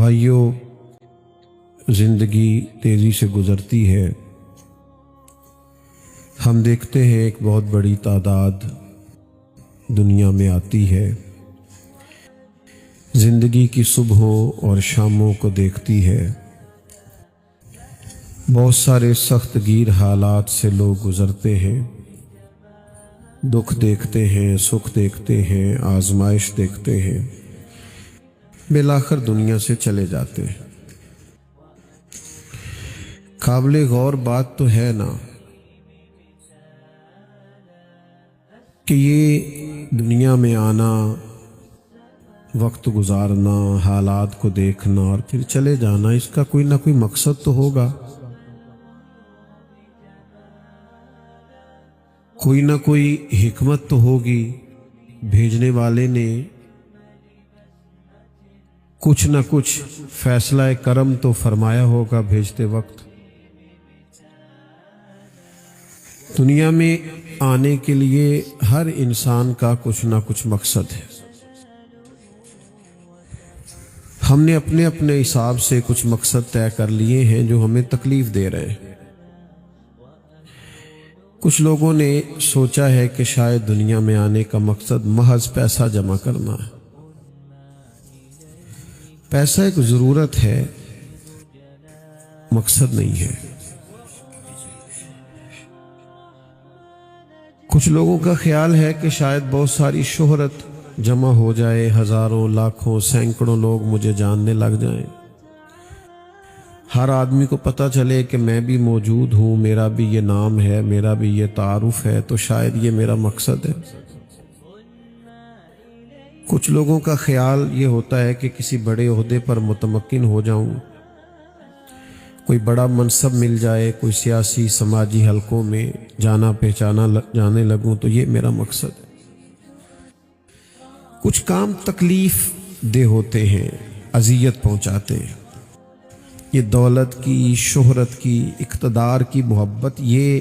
بھائیوں، زندگی تیزی سے گزرتی ہے۔ ہم دیکھتے ہیں ایک بہت بڑی تعداد دنیا میں آتی ہے، زندگی کی صبحوں اور شاموں کو دیکھتی ہے۔ بہت سارے سخت گیر حالات سے لوگ گزرتے ہیں، دکھ دیکھتے ہیں، سکھ دیکھتے ہیں، آزمائش دیکھتے ہیں، بالآخر دنیا سے چلے جاتے ہیں۔ قابل غور بات تو ہے نا کہ یہ دنیا میں آنا، وقت گزارنا، حالات کو دیکھنا اور پھر چلے جانا، اس کا کوئی نہ کوئی مقصد تو ہوگا، کوئی نہ کوئی حکمت تو ہوگی۔ بھیجنے والے نے کچھ نہ کچھ فیصلہ کرم تو فرمایا ہوگا بھیجتے وقت۔ دنیا میں آنے کے لیے ہر انسان کا کچھ نہ کچھ مقصد ہے۔ ہم نے اپنے اپنے حساب سے کچھ مقصد طے کر لیے ہیں جو ہمیں تکلیف دے رہے ہیں۔ کچھ لوگوں نے سوچا ہے کہ شاید دنیا میں آنے کا مقصد محض پیسہ جمع کرنا ہے۔ پیسہ ایک ضرورت ہے، مقصد نہیں ہے۔ کچھ لوگوں کا خیال ہے کہ شاید بہت ساری شہرت جمع ہو جائے، ہزاروں، لاکھوں، سینکڑوں لوگ مجھے جاننے لگ جائیں، ہر آدمی کو پتہ چلے کہ میں بھی موجود ہوں، میرا بھی یہ نام ہے، میرا بھی یہ تعارف ہے، تو شاید یہ میرا مقصد ہے۔ کچھ لوگوں کا خیال یہ ہوتا ہے کہ کسی بڑے عہدے پر متمکن ہو جاؤں، کوئی بڑا منصب مل جائے، کوئی سیاسی سماجی حلقوں میں جانا پہچانا جانے لگوں، تو یہ میرا مقصد ہے۔ کچھ کام تکلیف دہ ہوتے ہیں، اذیت پہنچاتے ہیں۔ یہ دولت کی، شہرت کی، اقتدار کی محبت یہ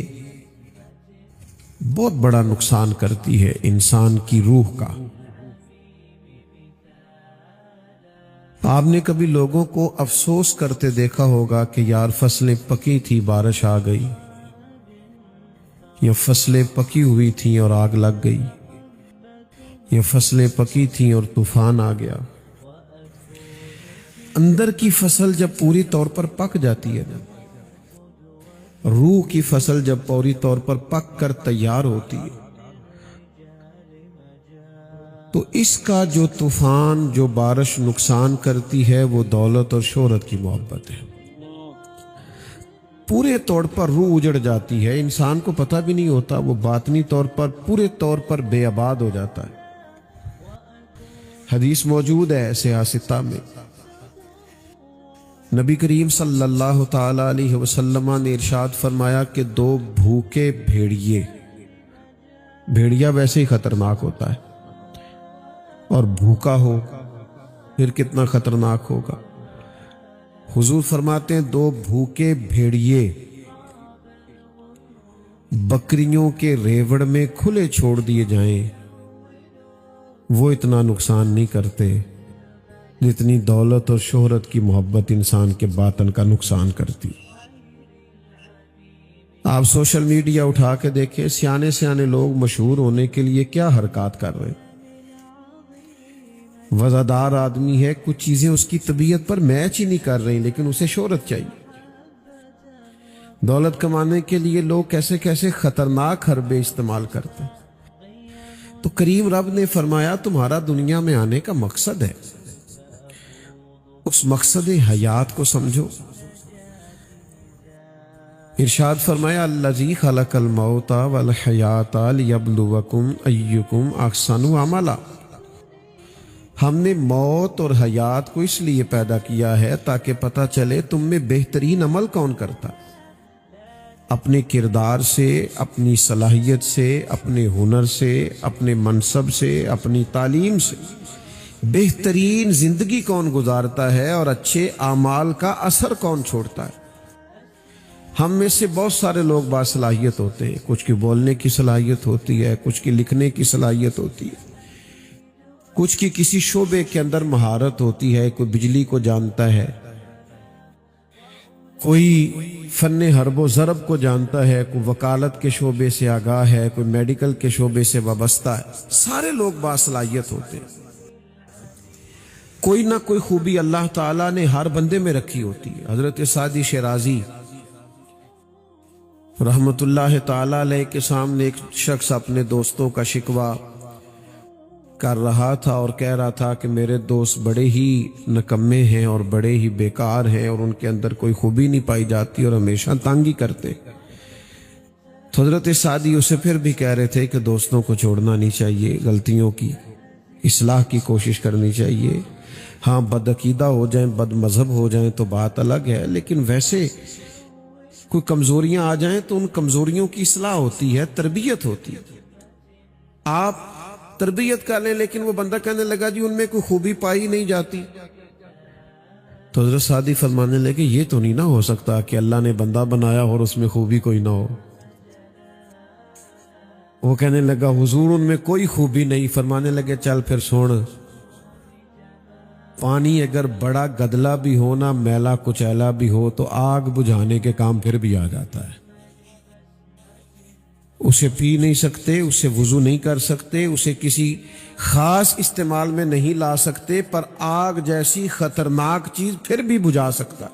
بہت بڑا نقصان کرتی ہے انسان کی روح کا۔ آپ نے کبھی لوگوں کو افسوس کرتے دیکھا ہوگا کہ یار فصلیں پکی تھی، بارش آ گئی، یا فصلیں پکی ہوئی تھیں اور آگ لگ گئی، یا فصلیں پکی تھیں اور طوفان آ گیا۔ اندر کی فصل جب پوری طور پر پک جاتی ہے نا، روح کی فصل جب پوری طور پر پک کر تیار ہوتی ہے، تو اس کا جو طوفان، جو بارش نقصان کرتی ہے، وہ دولت اور شہرت کی محبت ہے۔ پورے طور پر روح اجڑ جاتی ہے، انسان کو پتہ بھی نہیں ہوتا، وہ باطنی طور پر پورے طور پر بے آباد ہو جاتا ہے۔ حدیث موجود ہے صحیح ستہ میں، نبی کریم صلی اللہ تعالی علیہ وسلم نے ارشاد فرمایا کہ دو بھوکے بھیڑیا ویسے ہی خطرناک ہوتا ہے، اور بھوکا ہو پھر کتنا خطرناک ہوگا۔ حضور فرماتے ہیں دو بھوکے بھیڑیے بکریوں کے ریوڑ میں کھلے چھوڑ دیے جائیں، وہ اتنا نقصان نہیں کرتے جتنی دولت اور شہرت کی محبت انسان کے باطن کا نقصان کرتی۔ آپ سوشل میڈیا اٹھا کے دیکھیں، سیانے لوگ مشہور ہونے کے لیے کیا حرکات کر رہے ہیں۔ وزادار آدمی ہے، کچھ چیزیں اس کی طبیعت پر میچ ہی نہیں کر رہی، لیکن اسے شہرت چاہیے۔ دولت کمانے کے لیے لوگ کیسے کیسے خطرناک حربے استعمال کرتے ہیں۔ تو کریم رب نے فرمایا تمہارا دنیا میں آنے کا مقصد ہے، اس مقصد حیات کو سمجھو۔ ارشاد فرمایا الذی خلق الموت والحیات لیبلوکم ایکم احسن عملا، ہم نے موت اور حیات کو اس لیے پیدا کیا ہے تاکہ پتہ چلے تم میں بہترین عمل کون کرتا، اپنے کردار سے، اپنی صلاحیت سے، اپنے ہنر سے، اپنے منصب سے، اپنی تعلیم سے بہترین زندگی کون گزارتا ہے اور اچھے اعمال کا اثر کون چھوڑتا ہے۔ ہم میں سے بہت سارے لوگ باصلاحیت ہوتے ہیں، کچھ کی بولنے کی صلاحیت ہوتی ہے، کچھ کی لکھنے کی صلاحیت ہوتی ہے، کچھ کی کسی شعبے کے اندر مہارت ہوتی ہے، کوئی بجلی کو جانتا ہے، کوئی فن حرب و ضرب کو جانتا ہے، کوئی وکالت کے شعبے سے آگاہ ہے، کوئی میڈیکل کے شعبے سے وابستہ ہے۔ سارے لوگ باصلاحیت ہوتے ہیں، کوئی نہ کوئی خوبی اللہ تعالیٰ نے ہر بندے میں رکھی ہوتی ہے۔ حضرت سعدی شیرازی رحمت اللہ تعالیٰ علیہ کے سامنے ایک شخص اپنے دوستوں کا شکوہ کر رہا تھا اور کہہ رہا تھا کہ میرے دوست بڑے ہی نکمے ہیں اور بڑے ہی بیکار ہیں اور ان کے اندر کوئی خوبی نہیں پائی جاتی اور ہمیشہ تانگی کرتے۔ تو حضرت سعدی اسے پھر بھی کہہ رہے تھے کہ دوستوں کو چھوڑنا نہیں چاہیے، غلطیوں کی اصلاح کی کوشش کرنی چاہیے۔ ہاں بدعقیدہ ہو جائیں، بد مذہب ہو جائیں تو بات الگ ہے، لیکن ویسے کوئی کمزوریاں آ جائیں تو ان کمزوریوں کی اصلاح ہوتی ہے، تربیت ہوتی ہے۔ آپ تربیت کر لیں، لیکن وہ بندہ کہنے لگا جی ان میں کوئی خوبی پائی نہیں جاتی، تو حضرت سعدی فرمانے لگے یہ تو نہیں نہ ہو سکتا کہ اللہ نے بندہ بنایا اور اس میں خوبی کوئی نہ ہو۔ وہ کہنے لگا حضور ان میں کوئی خوبی نہیں۔ فرمانے لگے چل پھر سن، پانی اگر بڑا گدلا بھی ہو نا، میلا کچیلا بھی ہو، تو آگ بجھانے کے کام پھر بھی آ جاتا ہے۔ اسے پی نہیں سکتے، اسے وضو نہیں کر سکتے، اسے کسی خاص استعمال میں نہیں لا سکتے، پر آگ جیسی خطرناک چیز پھر بھی بجھا سکتا۔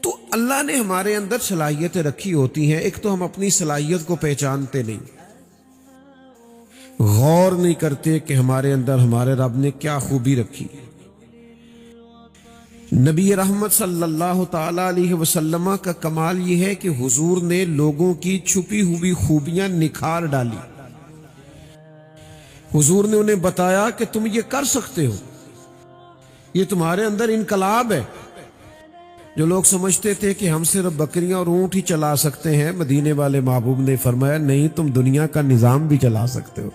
تو اللہ نے ہمارے اندر صلاحیتیں رکھی ہوتی ہیں، ایک تو ہم اپنی صلاحیت کو پہچانتے نہیں، غور نہیں کرتے کہ ہمارے اندر ہمارے رب نے کیا خوبی رکھی۔ نبی رحمت صلی اللہ تعالی علیہ وسلم کا کمال یہ ہے کہ حضور نے لوگوں کی چھپی ہوئی خوبیاں نکھار ڈالی۔ حضور نے انہیں بتایا کہ تم یہ کر سکتے ہو، یہ تمہارے اندر انقلاب ہے۔ جو لوگ سمجھتے تھے کہ ہم صرف بکریاں اور اونٹ ہی چلا سکتے ہیں، مدینے والے محبوب نے فرمایا نہیں، تم دنیا کا نظام بھی چلا سکتے ہو،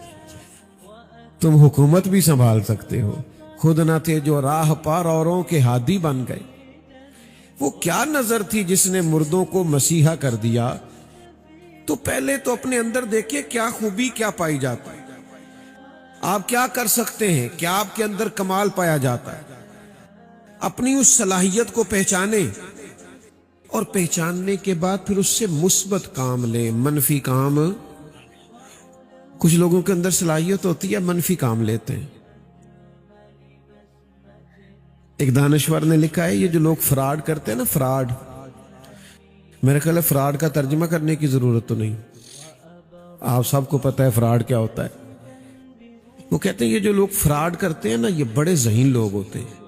تم حکومت بھی سنبھال سکتے ہو۔ خود نہ تھے جو راہ پار اوروں کے ہادی بن گئے۔ وہ کیا نظر تھی جس نے مردوں کو مسیحا کر دیا؟ تو پہلے تو اپنے اندر دیکھیں کیا خوبی کیا پائی جاتی ہے، آپ کیا کر سکتے ہیں، کیا آپ کے اندر کمال پایا جاتا ہے۔ اپنی اس صلاحیت کو پہچانیں اور پہچاننے کے بعد پھر اس سے مثبت کام لیں، منفی کام۔ کچھ لوگوں کے اندر صلاحیت ہوتی ہے منفی کام لیتے ہیں۔ ایک دانشور نے لکھا ہے یہ جو لوگ فراڈ کرتے ہیں نا، فراڈ، میرے خیال ہے فراڈ کا ترجمہ کرنے کی ضرورت تو نہیں، آپ سب کو پتہ ہے فراڈ کیا ہوتا ہے۔ وہ کہتے ہیں یہ جو لوگ فراڈ کرتے ہیں نا، یہ بڑے ذہین لوگ ہوتے ہیں۔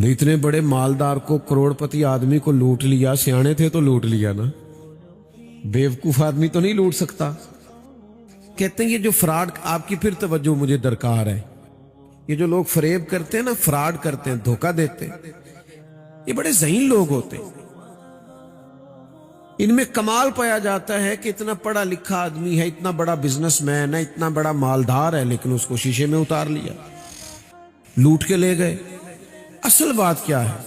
اتنے بڑے مالدار کو، کروڑ پتی آدمی کو لوٹ لیا، سیانے تھے تو لوٹ لیا نا، بیوقوف آدمی تو نہیں لوٹ سکتا۔ کہتے ہیں یہ جو فراڈ، آپ کی پھر توجہ مجھے درکار ہے، یہ جو لوگ فریب کرتے ہیں نا، فراڈ کرتے ہیں، دھوکہ دیتے ہیں، یہ بڑے ذہین لوگ ہوتے ہیں۔ ان میں کمال پایا جاتا ہے کہ اتنا پڑھا لکھا آدمی ہے، اتنا بڑا بزنس مین ہے، اتنا بڑا مالدار ہے، لیکن اس کو شیشے میں اتار لیا، لوٹ کے لے گئے۔ اصل بات کیا ہے؟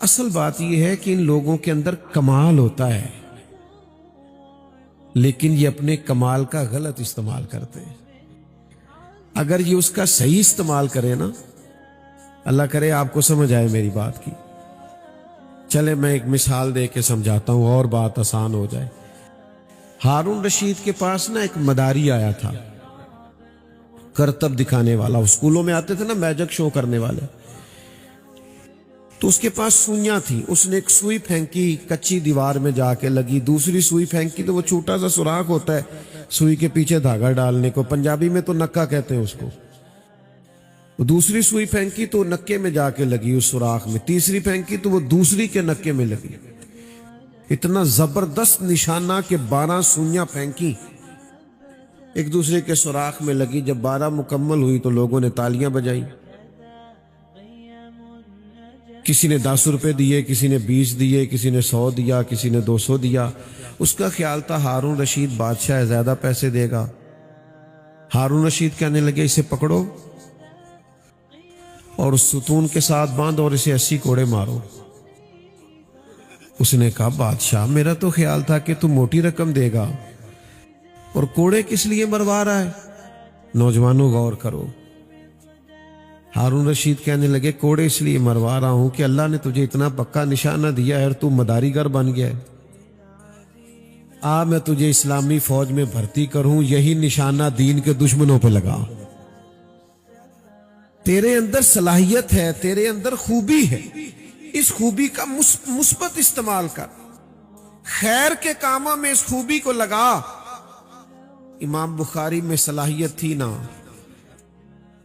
اصل بات یہ ہے کہ ان لوگوں کے اندر کمال ہوتا ہے، لیکن یہ اپنے کمال کا غلط استعمال کرتے ہیں۔ اگر یہ اس کا صحیح استعمال کرے نا، اللہ کرے آپ کو سمجھ آئے میری بات کی، چلے میں ایک مثال دے کے سمجھاتا ہوں اور بات آسان ہو جائے۔ ہارون رشید کے پاس نا ایک مداری آیا تھا، کرتب دکھانے والا، اسکولوں میں آتے تھے نا میجک شو کرنے والے، تو اس کے پاس سوئیاں تھیں۔ اس نے ایک سوئی پھینکی، کچی دیوار میں جا کے لگی، دوسری سوئی پھینکی تو وہ چھوٹا سا سوراخ ہوتا ہے سوئی کے پیچھے دھاگا ڈالنے کو، پنجابی میں تو نکا کہتے ہیں اس کو۔ دوسری سوئی پھینکی تو نکے میں جا کے لگی اس سوراخ میں، تیسری پھینکی تو وہ دوسری کے نکے میں لگی۔ اتنا زبردست نشانہ کہ 12 سوئیاں پھینکی، ایک دوسرے کے سوراخ میں لگی۔ جب 12 مکمل ہوئی تو لوگوں نے تالیاں بجائی، کسی نے 10 روپے دیے، کسی نے 20 دیے، کسی نے 100 دیا، کسی نے 200 دیا۔ اس کا خیال تھا ہارون رشید بادشاہ ہے، زیادہ پیسے دے گا۔ ہارون رشید کہنے لگے اسے پکڑو اور اس ستون کے ساتھ باندھ اور اسے 80 کوڑے مارو۔ اس نے کہا بادشاہ میرا تو خیال تھا کہ تم موٹی رقم دے گا۔ اور کوڑے کس لیے مروا رہا ہے؟ نوجوانوں غور کرو. ہارون رشید کہنے لگے کوڑے اس لیے مروا رہا ہوں کہ اللہ نے تجھے اتنا پکا نشانہ دیا ہے اور تو مداری گر بن گیا ہے. میں تجھے اسلامی فوج میں بھرتی کروں، یہی نشانہ دین کے دشمنوں پہ لگا. تیرے اندر صلاحیت ہے، تیرے اندر خوبی ہے، اس خوبی کا مثبت استعمال کر، خیر کے کاموں میں اس خوبی کو لگا. امام بخاری میں صلاحیت تھی نا،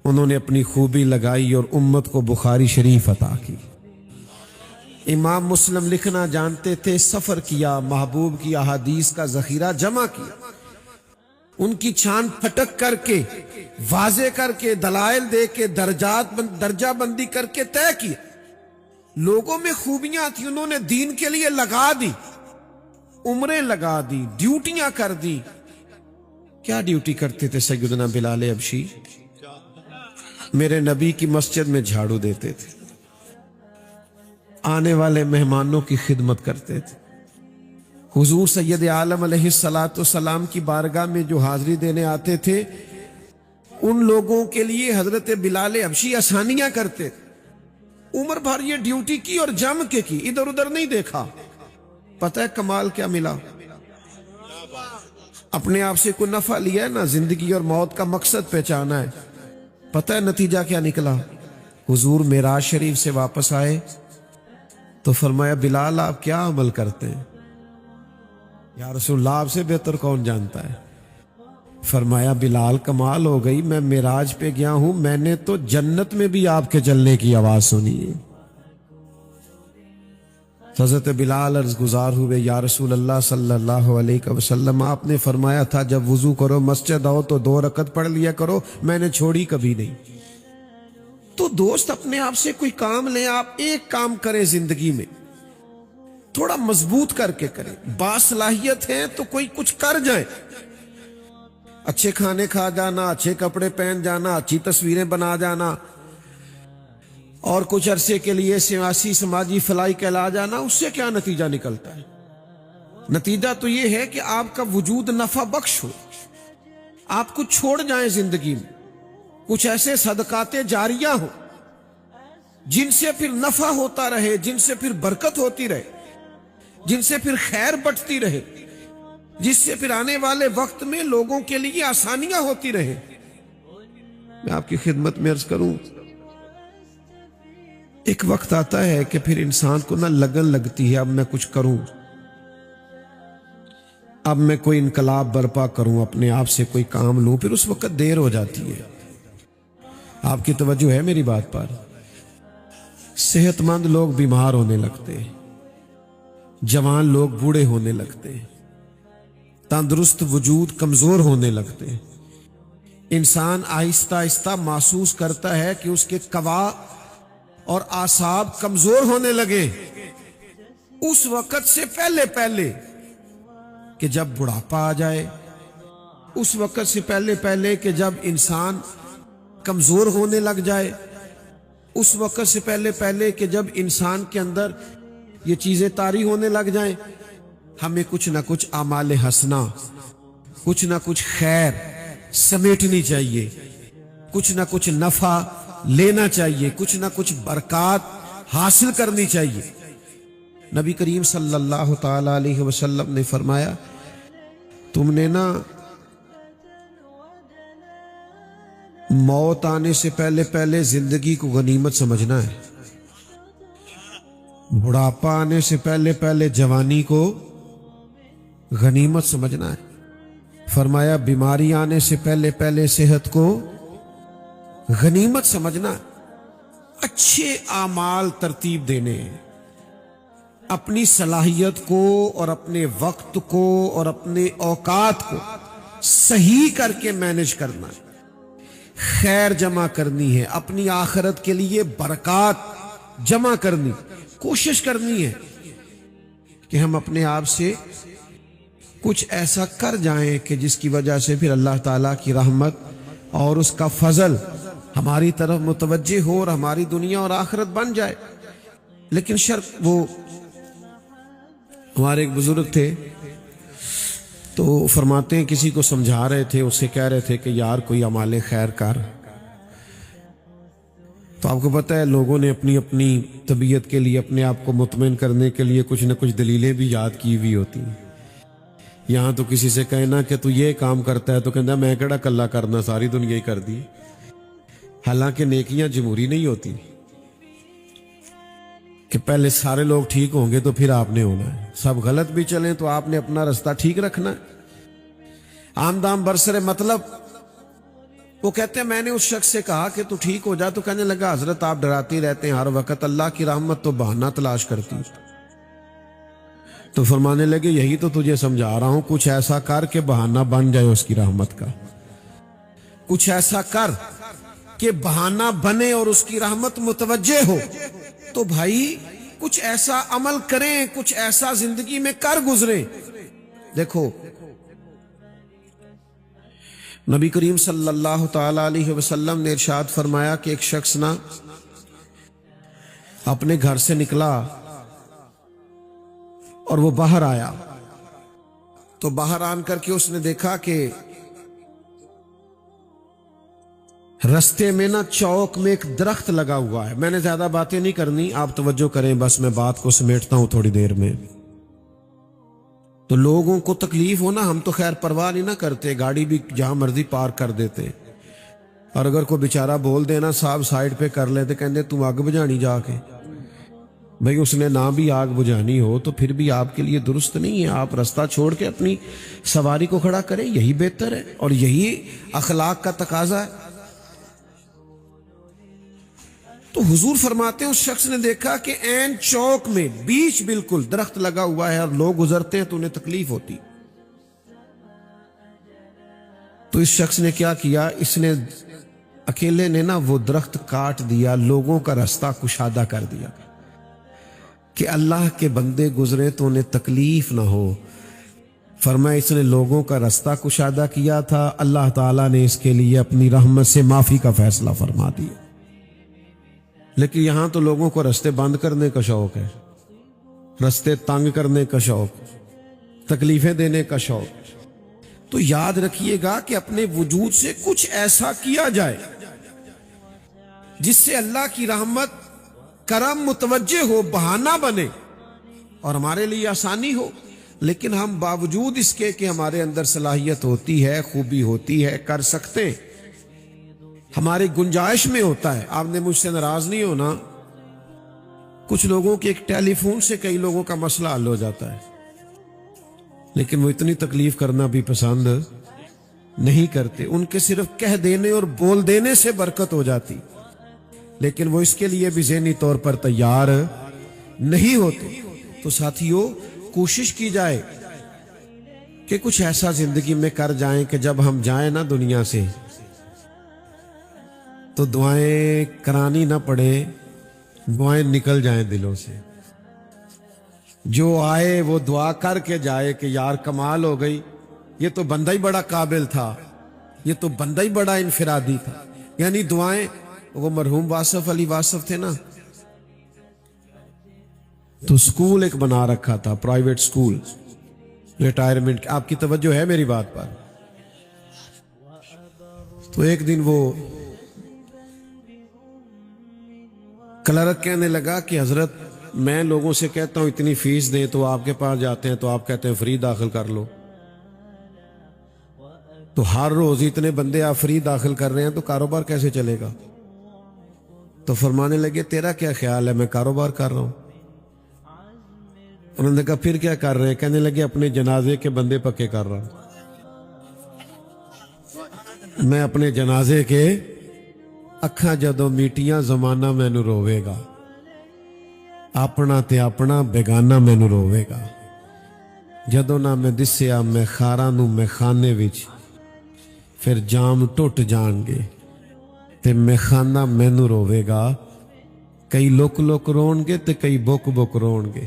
انہوں نے اپنی خوبی لگائی اور امت کو بخاری شریف عطا کی. امام مسلم لکھنا جانتے تھے، سفر کیا، محبوب کی احادیث کا ذخیرہ جمع کیا، ان کی چھان پھٹک کر کے، واضح کر کے، دلائل دے کے، درجہ بندی کر کے طے کیا. لوگوں میں خوبیاں تھیں، انہوں نے دین کے لیے لگا دی، عمریں لگا دی، ڈیوٹیاں کر دی. کیا ڈیوٹی کرتے تھے سیدنا بلال حبشی؟ میرے نبی کی مسجد میں جھاڑو دیتے تھے، آنے والے مہمانوں کی خدمت کرتے تھے. حضور سید عالم علیہ السلام کی بارگاہ میں جو حاضری دینے آتے تھے، ان لوگوں کے لیے حضرت بلال حبشی آسانیاں کرتے تھے. عمر بھر یہ ڈیوٹی کی اور جم کے کی، ادھر ادھر نہیں دیکھا. پتہ ہے کمال کیا ملا؟ اپنے آپ سے کوئی نفع لیا ہے نا، زندگی اور موت کا مقصد پہچانا ہے. پتہ ہے نتیجہ کیا نکلا؟ حضور معراج شریف سے واپس آئے تو فرمایا بلال آپ کیا عمل کرتے ہیں؟ یا رسول اللہ آپ سے بہتر کون جانتا ہے؟ فرمایا بلال کمال ہو گئی، میں معراج پہ گیا ہوں، میں نے تو جنت میں بھی آپ کے چلنے کی آواز سنی ہے. حضرت بلال عرض گزار ہوئے، یا رسول اللہ صلی اللہ علیہ وسلم آپ نے فرمایا تھا جب وضو کرو مسجد آؤ تو 2 رکعت پڑھ لیا کرو، میں نے چھوڑی کبھی نہیں. تو دوست اپنے آپ سے کوئی کام لیں، آپ ایک کام کریں زندگی میں، تھوڑا مضبوط کر کے کریں. باصلاحیت ہیں تو کوئی کچھ کر جائیں. اچھے کھانے کھا جانا، اچھے کپڑے پہن جانا، اچھی تصویریں بنا جانا اور کچھ عرصے کے لیے سیاسی سماجی فلاحی کہلا جانا، اس سے کیا نتیجہ نکلتا ہے؟ نتیجہ تو یہ ہے کہ آپ کا وجود نفع بخش ہو، آپ کچھ چھوڑ جائیں زندگی میں، کچھ ایسے صدقات جاریہ ہو جن سے پھر نفع ہوتا رہے، جن سے پھر برکت ہوتی رہے، جن سے پھر خیر بٹتی رہے، جس سے پھر آنے والے وقت میں لوگوں کے لیے آسانیاں ہوتی رہے. میں آپ کی خدمت میں عرض کروں، ایک وقت آتا ہے کہ پھر انسان کو نہ لگن لگتی ہے اب میں کچھ کروں، اب میں کوئی انقلاب برپا کروں، اپنے آپ سے کوئی کام لوں. پھر اس وقت دیر ہو جاتی ہے. آپ کی توجہ ہے میری بات پر؟ صحت مند لوگ بیمار ہونے لگتے، جوان لوگ بوڑھے ہونے لگتے، تندرست وجود کمزور ہونے لگتے. انسان آہستہ آہستہ محسوس کرتا ہے کہ اس کے قوا اور اعصاب کمزور ہونے لگے. اس وقت سے پہلے کہ جب بڑھاپا آ جائے، اس وقت سے پہلے کہ جب انسان کمزور ہونے لگ جائے، اس وقت سے پہلے کہ جب انسان کے اندر یہ چیزیں طاری ہونے لگ جائیں، ہمیں کچھ نہ کچھ اعمال حسنہ، کچھ نہ کچھ خیر سمیٹنی چاہیے، کچھ نہ کچھ نفع لینا چاہیے، کچھ نہ کچھ برکات حاصل کرنی چاہیے. نبی کریم صلی اللہ تعالی علیہ وسلم نے فرمایا تم نے نا موت آنے سے پہلے زندگی کو غنیمت سمجھنا ہے، بڑھاپا آنے سے پہلے جوانی کو غنیمت سمجھنا ہے. فرمایا بیماری آنے سے پہلے صحت کو غنیمت سمجھنا ہے. اچھے اعمال ترتیب دینے ہیں، اپنی صلاحیت کو اور اپنے وقت کو اور اپنے اوقات کو صحیح کر کے مینج کرنا ہے، خیر جمع کرنی ہے، اپنی آخرت کے لیے برکات جمع کرنی، کوشش کرنی ہے کہ ہم اپنے آپ سے کچھ ایسا کر جائیں کہ جس کی وجہ سے پھر اللہ تعالیٰ کی رحمت اور اس کا فضل ہماری طرف متوجہ ہو اور ہماری دنیا اور آخرت بن جائے. لیکن شرط وہ، ہمارے ایک بزرگ تھے تو فرماتے ہیں کسی کو سمجھا رہے تھے، اسے کہہ رہے تھے کہ یار کوئی اعمال خیر کر. تو آپ کو پتہ ہے لوگوں نے اپنی اپنی طبیعت کے لیے، اپنے آپ کو مطمئن کرنے کے لیے کچھ نہ کچھ دلیلیں بھی یاد کی ہوئی ہوتی ہیں. یہاں تو کسی سے کہنا کہ تو یہ کام کرتا ہے تو کہنا میں کیڑا کلا کرنا، ساری دنیا ہی کر دی. حالانکہ نیکیاں جمہوری نہیں ہوتی کہ پہلے سارے لوگ ٹھیک ہوں گے تو پھر آپ نے ہونا ہے. سب غلط بھی چلیں تو آپ نے اپنا رستہ ٹھیک رکھنا ہے. آمدام برسر مطلب وہ کہتے ہیں میں نے اس شخص سے کہا کہ تو ٹھیک ہو جا، تو کہنے لگا حضرت آپ ڈراتے رہتے ہیں ہر وقت، اللہ کی رحمت تو بہانہ تلاش کرتی. تو فرمانے لگے یہی تو تجھے سمجھا رہا ہوں، کچھ ایسا کر کہ بہانہ بن جائے اس کی رحمت کا. کچھ ایسا کر کہ بہانہ بنے اور اس کی رحمت متوجہ ہو. تو بھائی کچھ ایسا عمل کریں، کچھ ایسا زندگی میں کر گزریں. دیکھو نبی کریم صلی اللہ تعالی علیہ وسلم نے ارشاد فرمایا کہ ایک شخص نا اپنے گھر سے نکلا اور وہ باہر آیا، تو باہر آن کر کے اس نے دیکھا کہ رستے میں نا چوک میں ایک درخت لگا ہوا ہے. میں نے زیادہ باتیں نہیں کرنی، آپ توجہ کریں، بس میں بات کو سمیٹتا ہوں تھوڑی دیر میں. تو لوگوں کو تکلیف ہونا، ہم تو خیر پرواہ نہیں نہ کرتے، گاڑی بھی جہاں مرضی پارک کر دیتے، اور اگر کوئی بیچارہ بول دینا صاحب سائیڈ پہ کر لیتے، کہتے تم آگ بجھانی جا کے. بھئی اس نے نہ بھی آگ بجھانی ہو تو پھر بھی آپ کے لیے درست نہیں ہے. آپ رستہ چھوڑ کے اپنی سواری کو کھڑا کریں، یہی بہتر ہے اور یہی اخلاق کا تقاضا ہے. تو حضور فرماتے ہیں اس شخص نے دیکھا کہ عین چوک میں بیچ بالکل درخت لگا ہوا ہے اور لوگ گزرتے ہیں تو انہیں تکلیف ہوتی. تو اس شخص نے کیا کیا، اس نے اکیلے نے نا وہ درخت کاٹ دیا، لوگوں کا رستہ کشادہ کر دیا کہ اللہ کے بندے گزرے تو انہیں تکلیف نہ ہو. فرمایا اس نے لوگوں کا رستہ کشادہ کیا تھا، اللہ تعالیٰ نے اس کے لیے اپنی رحمت سے معافی کا فیصلہ فرما دیا. لیکن یہاں تو لوگوں کو رستے بند کرنے کا شوق ہے، رستے تنگ کرنے کا شوق، تکلیفیں دینے کا شوق. تو یاد رکھیے گا کہ اپنے وجود سے کچھ ایسا کیا جائے جس سے اللہ کی رحمت، کرم متوجہ ہو، بہانہ بنے اور ہمارے لیے آسانی ہو. لیکن ہم باوجود اس کے کہ ہمارے اندر صلاحیت ہوتی ہے، خوبی ہوتی ہے، کر سکتے ہیں، ہماری گنجائش میں ہوتا ہے. آپ نے مجھ سے ناراض نہیں ہونا، کچھ لوگوں کے ایک ٹیلی فون سے کئی لوگوں کا مسئلہ حل ہو جاتا ہے، لیکن وہ اتنی تکلیف کرنا بھی پسند نہیں کرتے. ان کے صرف کہہ دینے اور بول دینے سے برکت ہو جاتی، لیکن وہ اس کے لیے بھی ذہنی طور پر تیار نہیں ہوتے. تو ساتھیو کوشش کی جائے کہ کچھ ایسا زندگی میں کر جائیں کہ جب ہم جائیں نا دنیا سے تو دعائیں کرانی نہ پڑے، دعائیں نکل جائیں دلوں سے. جو آئے وہ دعا کر کے جائے کہ یار کمال ہو گئی، یہ تو بندہ ہی بڑا قابل تھا، یہ تو بندہ ہی بڑا انفرادی تھا. یعنی دعائیں، وہ مرحوم واصف علی واصف تھے نا، تو سکول ایک بنا رکھا تھا، پرائیویٹ سکول، ریٹائرمنٹ. آپ کی توجہ ہے میری بات پر؟ تو ایک دن وہ کلرک کہنے لگا کہ حضرت میں لوگوں سے کہتا ہوں اتنی فیس دیں تو آپ کے پاس جاتے ہیں تو آپ کہتے ہیں فری داخل کر لو. تو ہر روز اتنے بندے آپ فری داخل کر رہے ہیں تو کاروبار کیسے چلے گا؟ تو فرمانے لگے تیرا کیا خیال ہے؟ میں کاروبار کر رہا ہوں. انہوں نے کہا پھر کیا کر رہے ہیں؟ کہنے لگے اپنے جنازے کے بندے پکے کر رہا ہوں. میں اپنے جنازے کے اکھاں جدوں میٹیاں زمانہ مینوں روے گا، اپنا تے اپنا بیگانہ مینوں روے گا. جدوں نہ میں دسیا میں خاراں نوں میں خانے وچ، پھر جام ٹوٹ جان گے تے میں خانہ مینوں روے گا. کئی لک لک رون گے تے کئی بک بک رون گے.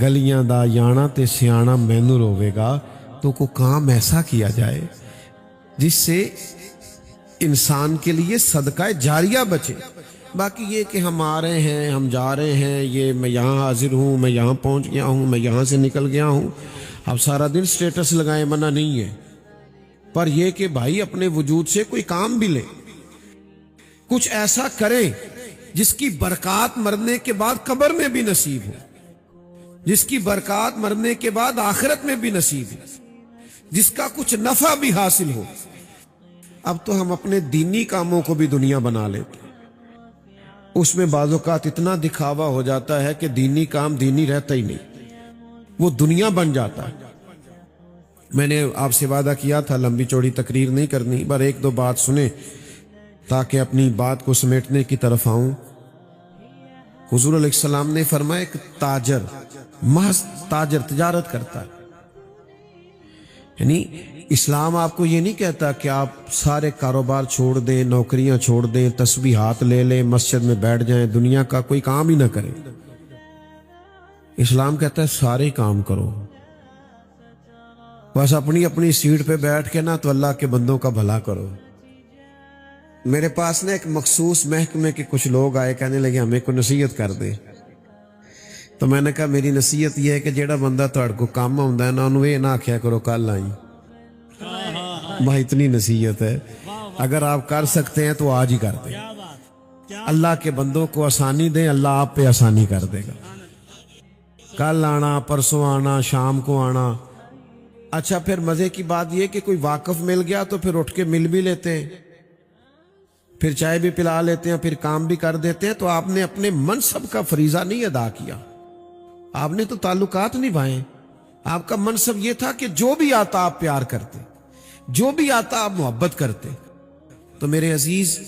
گلیاں دا یانا تے سیانا مینوں روے گا. تو کو کام ایسا کیا جائے جس سے انسان کے لیے صدقہ جاریہ بچے. باقی یہ کہ ہم آ رہے ہیں، ہم جا رہے ہیں، یہ میں یہاں حاضر ہوں، میں یہاں پہنچ گیا ہوں، میں یہاں سے نکل گیا ہوں، اب سارا دن سٹیٹس لگائیں منع نہیں ہے، پر یہ کہ بھائی اپنے وجود سے کوئی کام بھی لے، کچھ ایسا کریں جس کی برکات مرنے کے بعد قبر میں بھی نصیب ہو، جس کی برکات مرنے کے بعد آخرت میں بھی نصیب ہو، جس کا کچھ نفع بھی حاصل ہو۔ اب تو ہم اپنے دینی کاموں کو بھی دنیا بنا لیتے ہیں، اس میں بعض اوقات اتنا دکھاوا ہو جاتا ہے کہ دینی کام دینی رہتا ہی نہیں، وہ دنیا بن جاتا ہے۔ میں نے آپ سے وعدہ کیا تھا لمبی چوڑی تقریر نہیں کرنی، پر ایک دو بات سنیں تاکہ اپنی بات کو سمیٹنے کی طرف آؤں۔ حضور علیہ السلام نے فرمایا ایک تاجر، محض تاجر تجارت کرتا ہے، یعنی اسلام آپ کو یہ نہیں کہتا کہ آپ سارے کاروبار چھوڑ دیں، نوکریاں چھوڑ دیں، تسبیحات لے لیں، مسجد میں بیٹھ جائیں، دنیا کا کوئی کام ہی نہ کریں۔ اسلام کہتا ہے سارے کام کرو، بس اپنی اپنی سیٹ پہ بیٹھ کے نا تو اللہ کے بندوں کا بھلا کرو۔ میرے پاس نا ایک مخصوص محکمے کے کچھ لوگ آئے، کہنے لگے ہمیں کوئی نصیحت کر دے، تو میں نے کہا میری نصیحت یہ ہے کہ جیڑا بندہ تہاڈے کو کام آوندا ہے نا انہوں یہ نہ آکھیا کرو کل آئی۔ بھائی اتنی نصیحت ہے، اگر آپ کر سکتے ہیں تو آج ہی کر دیں۔ اللہ کے بندوں کو آسانی دیں، اللہ آپ پہ آسانی کر دے گا۔ کل آنا، پرسوں آنا، شام کو آنا۔ اچھا پھر مزے کی بات یہ کہ کوئی واقف مل گیا تو پھر اٹھ کے مل بھی لیتے ہیں، پھر چائے بھی پلا لیتے ہیں، پھر کام بھی کر دیتے ہیں۔ تو آپ نے اپنے منصب کا فریضہ نہیں ادا کیا، آپ نے تو تعلقات نبھائے۔ آپ کا منصب یہ تھا کہ جو بھی آتا آپ پیار کرتے، جو بھی آتا آپ محبت کرتے۔ تو میرے عزیز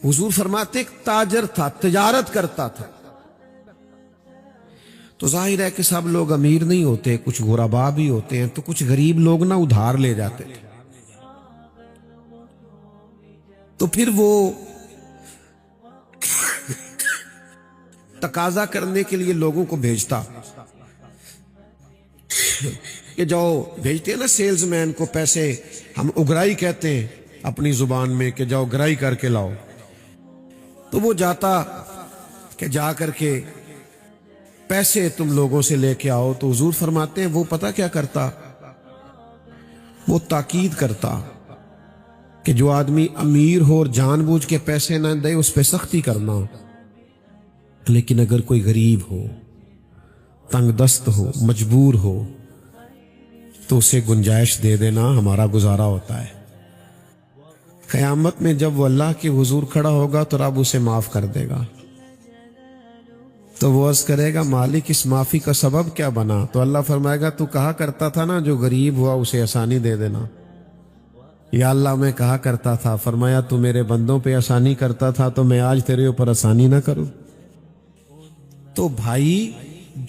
حضور فرماتے ایک تاجر تھا، تجارت کرتا تھا۔ تو ظاہر ہے کہ سب لوگ امیر نہیں ہوتے، کچھ غربا بھی ہوتے ہیں، تو کچھ غریب لوگ نا ادھار لے جاتے تھے۔ تو پھر وہ تقاضا کرنے کے لیے لوگوں کو بھیجتا کہ جاؤ، بھیجتے ہیں نا سیلز مین کو پیسے، ہم اگرائی کہتے ہیں اپنی زبان میں، کہ جاؤ گرائی کر کے لاؤ۔ تو وہ جاتا کہ جا کر کے پیسے تم لوگوں سے لے کے آؤ۔ تو حضور فرماتے ہیں وہ پتہ کیا کرتا، وہ تاکید کرتا کہ جو آدمی امیر ہو اور جان بوجھ کے پیسے نہ دے اس پہ سختی کرنا، لیکن اگر کوئی غریب ہو، تنگ دست ہو، مجبور ہو تو اسے گنجائش دے دینا، ہمارا گزارا ہوتا ہے۔ قیامت میں جب وہ اللہ کے حضور کھڑا ہوگا تو رب اسے معاف کر دے گا۔ تو وہ عرض کرے گا مالک اس معافی کا سبب کیا بنا؟ تو اللہ فرمائے گا تو کہا کرتا تھا نا جو غریب ہوا اسے آسانی دے دینا۔ یا اللہ میں کہا کرتا تھا، فرمایا تو میرے بندوں پہ آسانی کرتا تھا تو میں آج تیرے اوپر آسانی نہ کروں؟ تو بھائی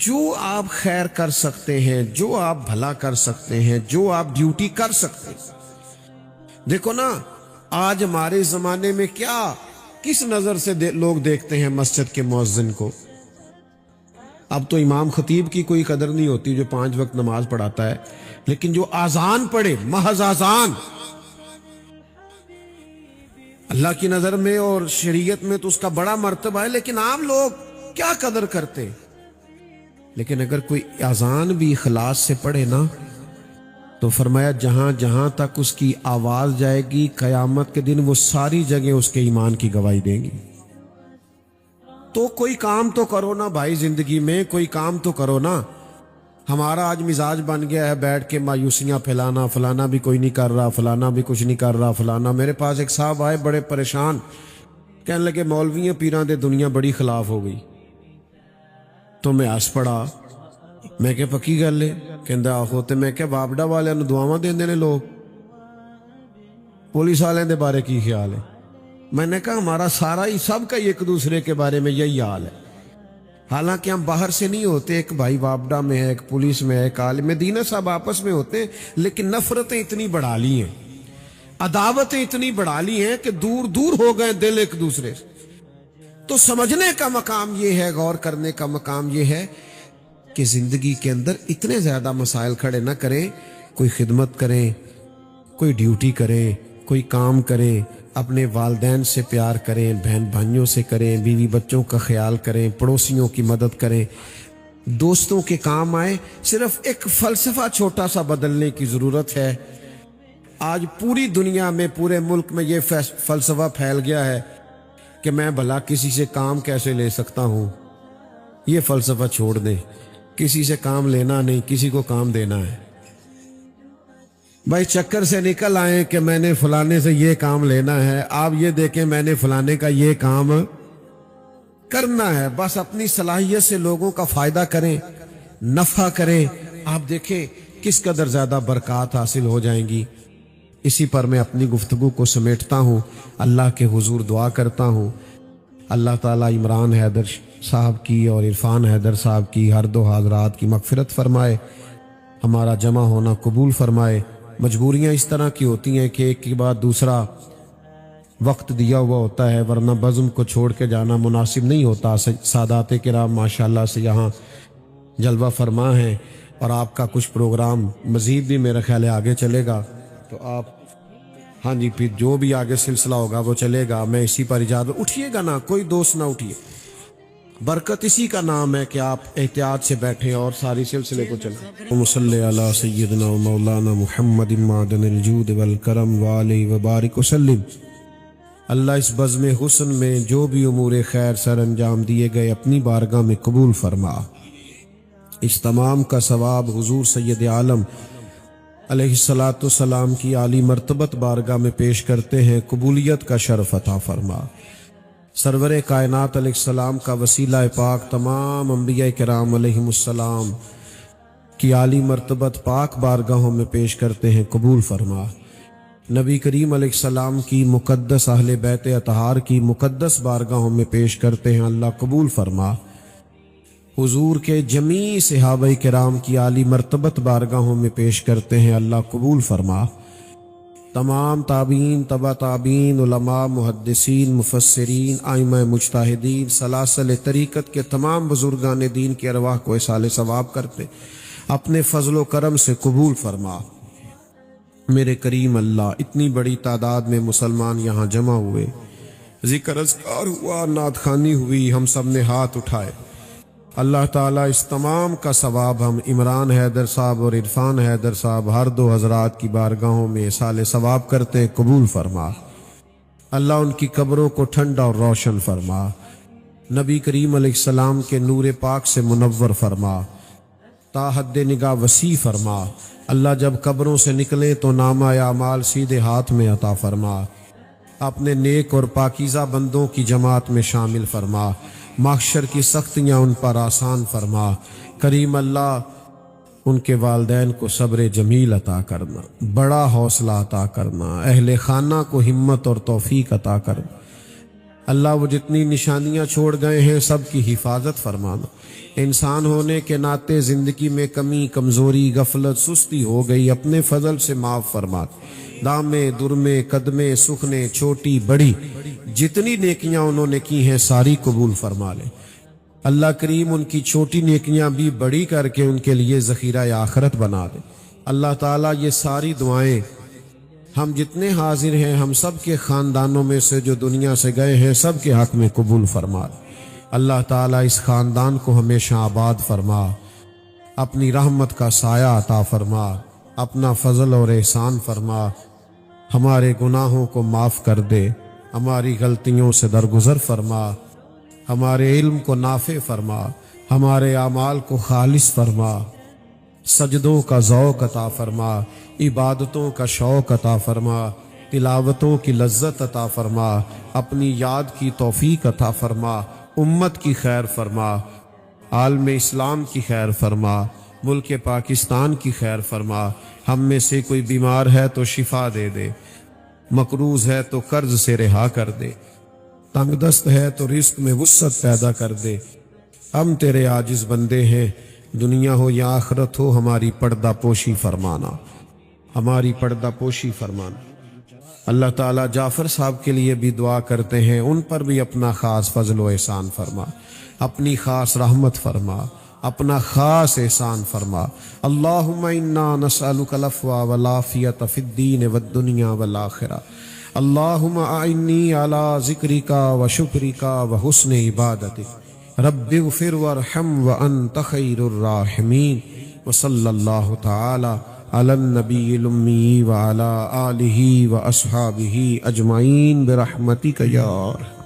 جو آپ خیر کر سکتے ہیں، جو آپ بھلا کر سکتے ہیں، جو آپ ڈیوٹی کر سکتے ہیں۔ دیکھو نا آج ہمارے زمانے میں کیا کس نظر سے لوگ دیکھتے ہیں مسجد کے مؤذن کو۔ اب تو امام خطیب کی کوئی قدر نہیں ہوتی جو 5 وقت نماز پڑھاتا ہے، لیکن جو آذان پڑھے، محض آذان، اللہ کی نظر میں اور شریعت میں تو اس کا بڑا مرتبہ ہے، لیکن عام لوگ کیا قدر کرتے۔ لیکن اگر کوئی اذان بھی اخلاص سے پڑھے نا تو فرمایا جہاں جہاں تک اس کی آواز جائے گی قیامت کے دن وہ ساری جگہ اس کے ایمان کی گواہی دیں گی۔ تو کوئی کام تو کرو نا بھائی، زندگی میں کوئی کام تو کرو نا۔ ہمارا آج مزاج بن گیا ہے بیٹھ کے مایوسیاں پھیلانا، فلانا بھی کوئی نہیں کر رہا، فلانا بھی کچھ نہیں کر رہا، فلانا۔ میرے پاس ایک صاحب آئے بڑے پریشان، کہنے لگے مولویاں پیراں دے دنیا بڑی خلاف ہو گئی۔ تو میں ہس پڑا، میں کہ پکی گل ہے، کہندا آہو۔ تے میں کہ بابڈا والے نو دعاواں دیندے نے لوگ، پولیس والے دے بارے کی خیال ہے؟ میں نے کہا ہمارا سارا ہی سب کا ایک دوسرے کے بارے میں یہی حال ہے۔ حالانکہ ہم باہر سے نہیں ہوتے، ایک بھائی وابڈا میں ہے، ایک پولیس میں ہے، ایک عالم مدینہ صاحب آپس میں ہوتے ہیں، لیکن نفرتیں اتنی بڑھا لی ہیں، عداوتیں اتنی بڑھا لی ہیں کہ دور دور ہو گئے دل ایک دوسرے سے۔ تو سمجھنے کا مقام یہ ہے، غور کرنے کا مقام یہ ہے کہ زندگی کے اندر اتنے زیادہ مسائل کھڑے نہ کریں، کوئی خدمت کریں، کوئی ڈیوٹی کریں، کوئی کام کریں، اپنے والدین سے پیار کریں، بہن بھائیوں سے کریں، بیوی بچوں کا خیال کریں، پڑوسیوں کی مدد کریں۔ دوستوں کے کام آئے. صرف ایک فلسفہ چھوٹا سا بدلنے کی ضرورت ہے. آج پوری دنیا میں، پورے ملک میں یہ فلسفہ پھیل گیا ہے کہ میں بھلا کسی سے کام کیسے لے سکتا ہوں. یہ فلسفہ چھوڑ دیں. کسی سے کام لینا نہیں، کسی کو کام دینا ہے. بھائی چکر سے نکل آئے کہ میں نے فلانے سے یہ کام لینا ہے. آپ یہ دیکھیں میں نے فلانے کا یہ کام کرنا ہے. بس اپنی صلاحیت سے لوگوں کا فائدہ کریں، نفع کریں. آپ دیکھیں کس قدر زیادہ برکات حاصل ہو جائیں گی. اسی پر میں اپنی گفتگو کو سمیٹتا ہوں. اللہ کے حضور دعا کرتا ہوں اللہ تعالیٰ عمران حیدر صاحب کی اور عرفان حیدر صاحب کی ہر دو حضرات کی مغفرت فرمائے، ہمارا جمع ہونا قبول فرمائے. مجبوریاں اس طرح کی ہوتی ہیں کہ ایک کے بعد دوسرا وقت دیا ہوا ہوتا ہے، ورنہ بزم کو چھوڑ کے جانا مناسب نہیں ہوتا. سادات کرام ماشاءاللہ سے یہاں جلوہ فرما ہیں، اور آپ کا کچھ پروگرام مزید بھی میرا خیال ہے آگے چلے گا. تو آپ ہاں جی، پھر جو بھی آگے سلسلہ ہوگا وہ چلے گا. میں اسی پر اجازت، اٹھیے گا نا، کوئی دوست نہ اٹھیے. برکت اسی کا نام ہے کہ آپ احتیاط سے بیٹھیں اور ساری سلسلے کو چلیں. صلی علی سیدنا و مولانا محمد معدن الجود والکرم وآلہ وبارک وسلم. اللہ اس بزم حسن میں جو بھی امور خیر سر انجام دیے گئے اپنی بارگاہ میں قبول فرما. اس تمام کا ثواب حضور سید عالم علیہ السلام کی عالی مرتبت بارگاہ میں پیش کرتے ہیں. قبولیت کا شرف عطا فرما. سرور کائنات علیہ السلام کا وسیلہ پاک تمام انبیاء کرام علیہم السلام کی عالی مرتبت پاک بارگاہوں میں پیش کرتے ہیں. قبول فرما. نبی کریم علیہ السلام کی مقدس اہل بیت اطہار کی مقدس بارگاہوں میں پیش کرتے ہیں. اللہ قبول فرما. حضور کے جمیع صحابہ کرام کی عالی مرتبت بارگاہوں میں پیش کرتے ہیں. اللہ قبول فرما. تمام تابعین، تبع تابعین، علماء، محدثین، مفسرین، ائمہ مجتہدین، سلاسل طریقت کے تمام بزرگان دین کے ارواح کو اصال ثواب کرتے اپنے فضل و کرم سے قبول فرما. میرے کریم اللہ، اتنی بڑی تعداد میں مسلمان یہاں جمع ہوئے، ذکر اذکار ہوا، نعت خوانی ہوئی، ہم سب نے ہاتھ اٹھائے. اللہ تعالیٰ اس تمام کا ثواب ہم عمران حیدر صاحب اور عرفان حیدر صاحب ہر دو حضرات کی بارگاہوں میں اصال ثواب کرتے قبول فرما. اللہ ان کی قبروں کو ٹھنڈا اور روشن فرما. نبی کریم علیہ السلام کے نور پاک سے منور فرما. تا حد نگاہ وسیع فرما. اللہ جب قبروں سے نکلیں تو نامہ اعمال سیدھے ہاتھ میں عطا فرما. اپنے نیک اور پاکیزہ بندوں کی جماعت میں شامل فرما. محشر کی سختیاں ان پر آسان فرما. کریم اللہ ان کے والدین کو صبر جمیل عطا کرنا، بڑا حوصلہ عطا کرنا، اہل خانہ کو ہمت اور توفیق عطا کرنا. اللہ وہ جتنی نشانیاں چھوڑ گئے ہیں سب کی حفاظت فرمانا. انسان ہونے کے ناطے زندگی میں کمی، کمزوری، غفلت، سستی ہو گئی، اپنے فضل سے معاف فرما. دامے، درمے، قدمے، سخنے، چھوٹی بڑی جتنی نیکیاں انہوں نے کی ہیں ساری قبول فرما لے. اللہ کریم ان کی چھوٹی نیکیاں بھی بڑی کر کے ان کے لیے ذخیرہ آخرت بنا دے. اللہ تعالیٰ یہ ساری دعائیں ہم جتنے حاضر ہیں، ہم سب کے خاندانوں میں سے جو دنیا سے گئے ہیں سب کے حق میں قبول فرما. اللہ تعالیٰ اس خاندان کو ہمیشہ آباد فرما. اپنی رحمت کا سایہ عطا فرما. اپنا فضل اور احسان فرما. ہمارے گناہوں کو معاف کر دے. ہماری غلطیوں سے درگزر فرما. ہمارے علم کو نافع فرما. ہمارے اعمال کو خالص فرما. سجدوں کا ذوق عطا فرما. عبادتوں کا شوق عطا فرما. تلاوتوں کی لذت عطا فرما. اپنی یاد کی توفیق عطا فرما. امت کی خیر فرما. عالم اسلام کی خیر فرما. ملک پاکستان کی خیر فرما. ہم میں سے کوئی بیمار ہے تو شفا دے دے، مقروض ہے تو قرض سے رہا کر دے، تنگ دست ہے تو رزق میں وسعت پیدا کر دے. ہم تیرے عاجز بندے ہیں، دنیا ہو یا آخرت ہو ہماری پردہ پوشی فرمانا. ہماری پردہ پوشی فرمانا. اللہ تعالیٰ جعفر صاحب کے لیے بھی دعا کرتے ہیں، ان پر بھی اپنا خاص فضل و احسان فرما. اپنی خاص رحمت فرما. اپنا خاص احسان فرما. اللہم انا نسألک العفو والعافیۃ فی الدین والدنیا والآخرہ. اللہم اعنی علی ذکرک و شکرک و حسن عبادتک. رب اغفر وارحم وانت خیر الراحمین وصلی اللہ تعالی علی النبی الامی وعلی آلہ واصحابہ اجمعین برحمتک یا ارحم